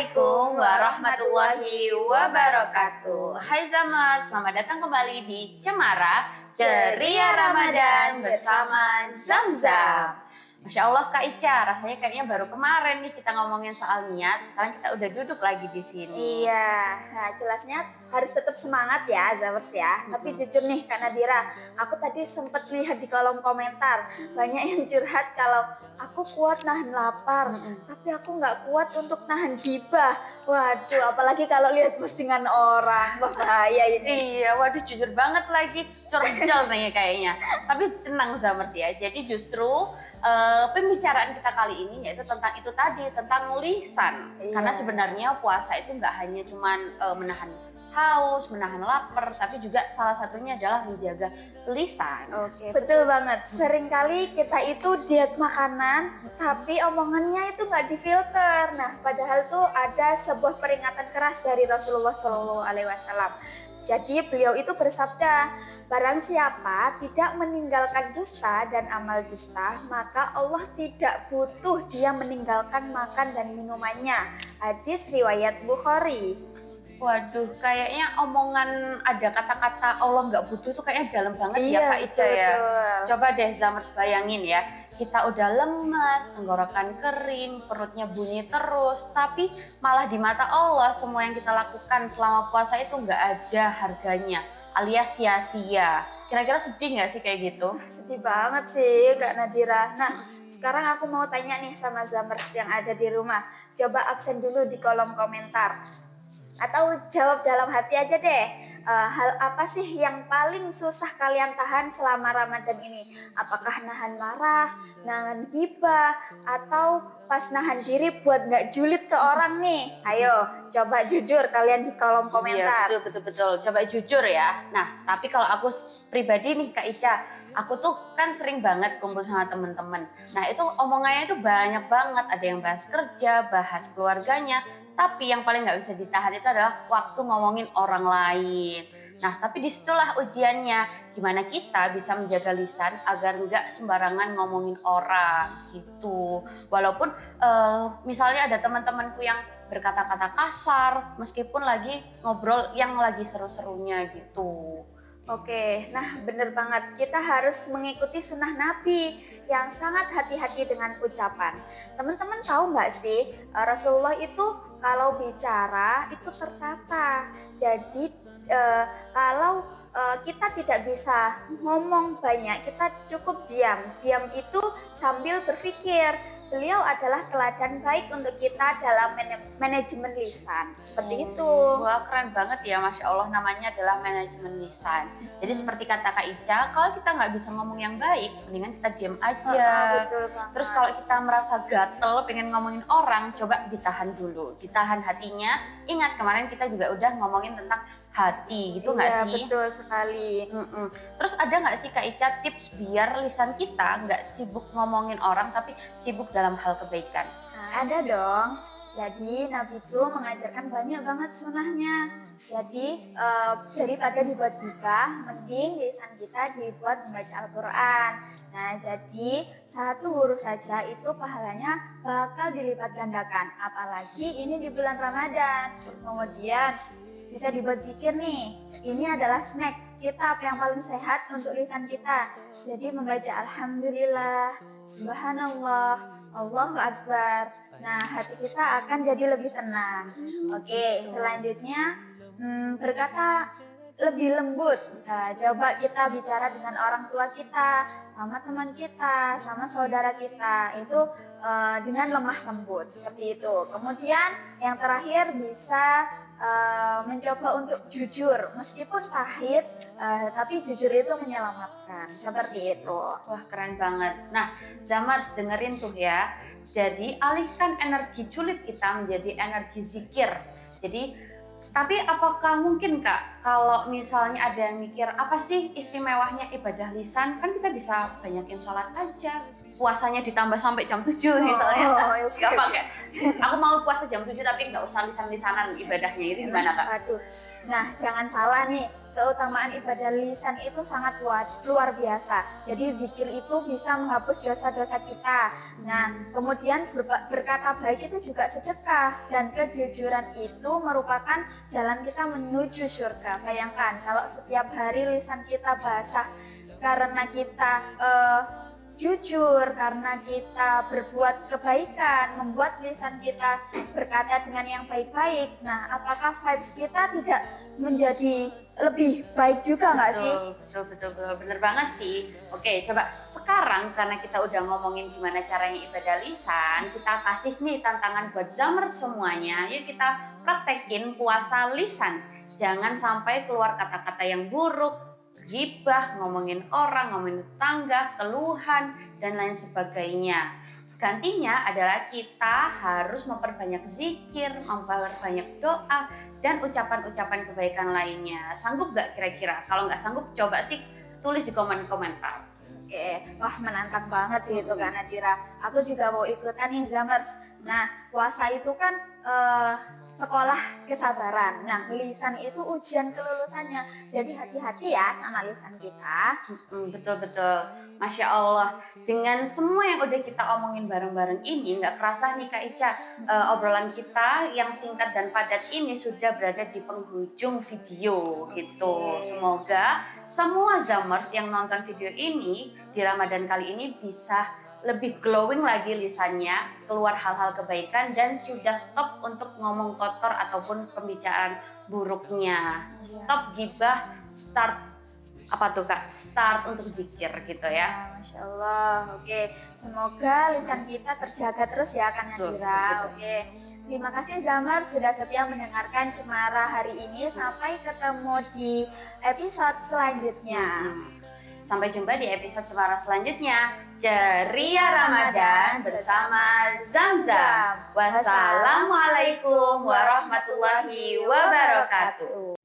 Assalamualaikum warahmatullahi wabarakatuh. Hai Zamar, selamat datang kembali di Cemara Ceria Ramadan bersama Zamzam. Masya Allah Kak Ica, rasanya kayaknya baru kemarin nih kita ngomongin soal niat, sekarang kita udah duduk lagi di sini. Iya, nah jelasnya harus tetap semangat ya Zamers ya. Tapi jujur nih Kak Nadira, aku tadi sempat lihat di kolom komentar banyak yang curhat kalau aku kuat nahan lapar, tapi aku nggak kuat untuk nahan gibah. Waduh, apalagi kalau lihat postingan orang, wah bahaya ini. Iya, waduh jujur banget lagi, curcol nih kayaknya. Tapi tenang Zamers ya, jadi justru pembicaraan kita kali ini yaitu tentang itu tadi, tentang lisan. Iya. Karena sebenarnya puasa itu nggak hanya cuman menahan haus, menahan lapar, tapi juga salah satunya adalah menjaga lisan. Oke, betul banget. Seringkali kita itu diet makanan, tapi omongannya itu nggak difilter. Nah, padahal tuh ada sebuah peringatan keras dari Rasulullah SAW. Jadi beliau itu bersabda, barang siapa tidak meninggalkan dusta dan amal dusta, maka Allah tidak butuh dia meninggalkan makan dan minumannya. Hadis riwayat Bukhari. Waduh, kayaknya omongan ada kata-kata Allah nggak butuh itu kayaknya dalam banget ya Iya, Kak Ica ya. betul. Coba deh Zamers bayangin ya, kita udah lemas, tenggorokan kering, perutnya bunyi terus, tapi malah di mata Allah semua yang kita lakukan selama puasa itu nggak ada harganya, alias sia-sia. Kira-kira sedih nggak sih kayak gitu? Sedih banget sih Kak Nadira. Nah, sekarang aku mau tanya nih sama Zamers yang ada di rumah. Coba absen dulu di kolom komentar. Atau jawab dalam hati aja deh. Hal apa sih yang paling susah kalian tahan selama Ramadan ini? Apakah nahan marah, nahan gibah, atau pas nahan diri buat nggak julid ke orang nih? Ayo, coba jujur kalian di kolom komentar. Iya, betul. Coba jujur ya. Nah, tapi kalau aku pribadi nih Kak Ica, aku tuh kan sering banget kumpul sama temen-temen. Nah, itu omongannya itu banyak banget. Ada yang bahas kerja, bahas keluarganya. Tapi yang paling nggak bisa ditahan itu adalah waktu ngomongin orang lain. Nah, tapi disitulah ujiannya. Gimana kita bisa menjaga lisan agar nggak sembarangan ngomongin orang gitu. Walaupun misalnya ada teman-temanku yang berkata-kata kasar, meskipun lagi ngobrol yang lagi seru-serunya gitu. Oke, nah bener banget. Kita harus mengikuti sunnah Nabi yang sangat hati-hati dengan ucapan. Teman-teman tahu nggak sih, Rasulullah itu kalau bicara itu tertata. Jadi kalau kita tidak bisa ngomong banyak, kita cukup diam. Diam itu sambil berpikir. Beliau adalah teladan baik untuk kita dalam manajemen lisan. Seperti itu. Wah, keren banget ya, Masya Allah, namanya adalah manajemen lisan. Jadi seperti kata Kak Ica, kalau kita nggak bisa ngomong yang baik, mendingan kita diam aja. Betul banget. Terus kalau kita merasa gatel, pengen ngomongin orang, coba ditahan dulu. Ditahan hatinya. Ingat, kemarin kita juga udah ngomongin tentang hati, gitu nggak Iya, sih? betul sekali. Terus ada nggak sih Kak Ica tips biar lisan kita nggak sibuk ngomongin orang, tapi sibuk dalam hal kebaikan? Nah, ada dong. Jadi Nabi itu mengajarkan banyak banget sunnahnya. Jadi daripada dibuat gibah, mending lisan kita dibuat membaca Al-Quran. Nah, jadi satu huruf saja itu pahalanya bakal dilipat gandakan. Apalagi ini di bulan Ramadan. Kemudian bisa dibuat zikir nih. Ini adalah snack kita apa yang paling sehat untuk lisan kita. Jadi membaca Alhamdulillah, Subhanallah, Allahu Akbar. Nah, hati kita akan jadi lebih tenang. Oke, selanjutnya berkata lebih lembut. Nah, coba kita bicara dengan orang tua kita, sama teman kita, sama saudara kita. Itu dengan lemah lembut seperti itu. Kemudian yang terakhir bisa mencoba untuk jujur, meskipun pahit, tapi jujur itu menyelamatkan, seperti itu. Wah, keren banget. Nah, Zamars dengerin tuh ya. Jadi alihkan energi julid kita menjadi energi zikir. Jadi tapi apakah mungkin Kak, kalau misalnya ada yang mikir, apa sih istimewanya ibadah lisan? Kan kita bisa banyakin sholat aja. Puasanya ditambah sampai jam 7 misalnya. Gak pakai. Aku mau puasa jam 7 tapi nggak usah lisan-lisanan ibadahnya. Itu gimana Kak? Aduh. Nah, jangan salah nih. keutamaan ibadah lisan itu sangat luar biasa. Jadi zikir itu bisa menghapus dosa-dosa kita. Nah, kemudian berkata baik itu juga sedekah, dan kejujuran itu merupakan jalan kita menuju surga. Bayangkan kalau setiap hari lisan kita basah karena kita jujur, karena kita berbuat kebaikan, membuat lisan kita berkata dengan yang baik-baik. Nah, apakah vibes kita tidak menjadi lebih baik juga nggak sih? Betul, bener banget sih. Oke, coba sekarang karena kita udah ngomongin gimana caranya ibadah lisan, kita kasih nih tantangan buat Zamers semuanya. Yuk kita praktekin puasa lisan. Jangan sampai keluar kata-kata yang buruk, ghibah, ngomongin orang, ngomongin tetangga, keluhan, dan lain sebagainya. Gantinya adalah kita harus memperbanyak zikir, memperbanyak doa, dan ucapan-ucapan kebaikan lainnya. Sanggup gak kira-kira? Kalau nggak sanggup, coba sih tulis di komentar. Oke, wah menantang banget sih itu Kak Nadira. Aku juga mau ikutan nih Zamers. Nah, puasa itu kan sekolah kesabaran. Nah, lisan itu ujian kelulusannya. Jadi hati-hati ya sama lisan kita. Betul. Masya Allah. Dengan semua yang udah kita omongin bareng-bareng ini, nggak kerasa nih Kak Ica, obrolan kita yang singkat dan padat ini sudah berada di penghujung video gitu. Semoga semua Zamers yang nonton video ini di Ramadan kali ini bisa lebih glowing lagi lisannya, keluar hal-hal kebaikan, dan sudah stop untuk ngomong kotor ataupun pembicaraan buruknya. Stop gibah, start apa tuh Kak? Start untuk zikir gitu ya. Masya Allah. Oke, semoga lisan kita terjaga terus ya Kak Nadira. Oke, terima kasih Zamar sudah setia mendengarkan Cemara hari ini. Sampai ketemu di episode selanjutnya. Sampai jumpa di episode Cemara selanjutnya. Ceria Ramadan bersama Zamzam. Wassalamualaikum warahmatullahi wabarakatuh.